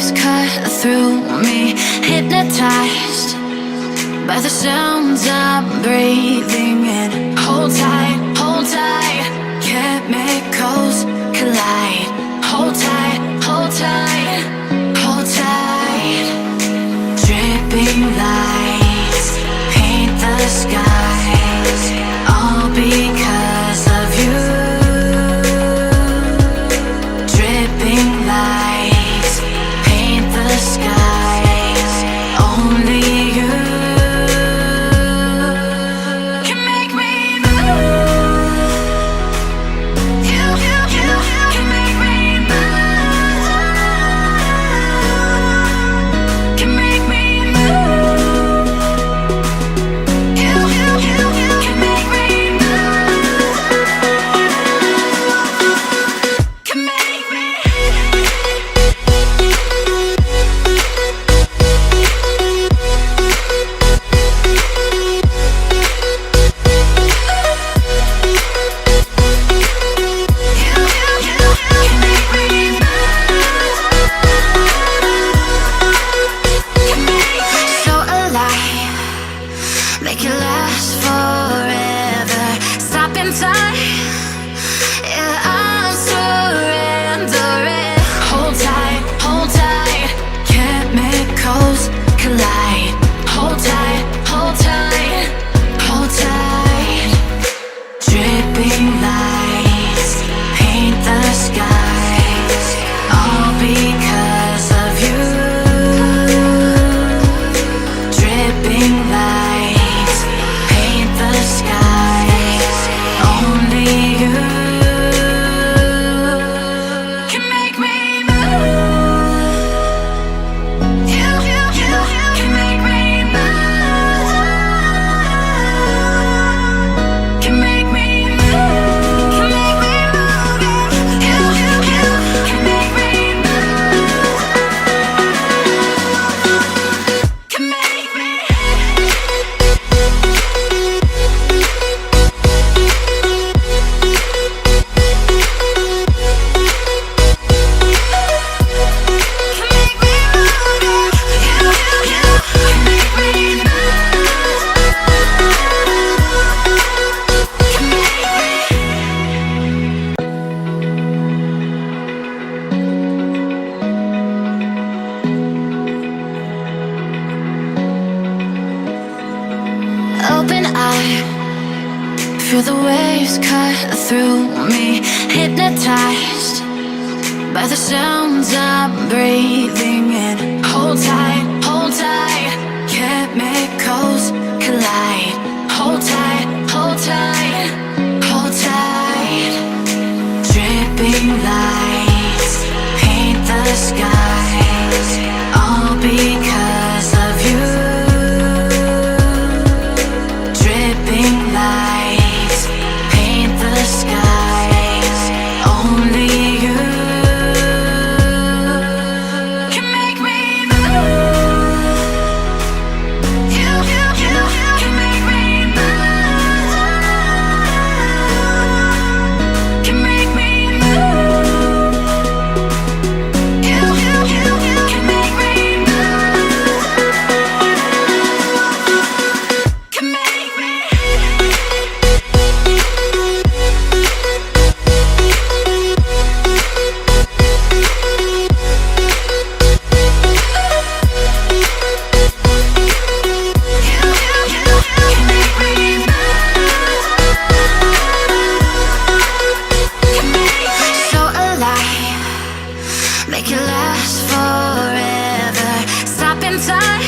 waves cut through me, hypnotized by the sounds I'm breathing in. Hold tight, chemicals collide. Hold tight, hold tight, hold tight. Dripping lights paint the skies, all because of you. Dripping lights paint the skies, only you can make me move. You can make me move. Can make me move. You can make me move. Can make me. So alive, make it last forever. Stop in time, yeah, I'm surrendering. Hold tight, chemicals collide. Hold tight, hold tight, hold tight. Dripping lights paint the skies, all because of you. Dripping lights paint the skies, only you can make me move. You can make me move. Can make me move. Can make me move. You can make me move. Can make me. Open eye, feel the waves cut through me, hypnotized by the sounds I'm breathing in. Hold tight, chemicals collide. Hold tight, hold tight, hold tight. Dripping lights paint the skies, all because of you. Dripping lights paint the skies, only you can make me move. You can make me move. Can make me move. You can make me move. Can make me. So alive, make it last forever. Stop in time,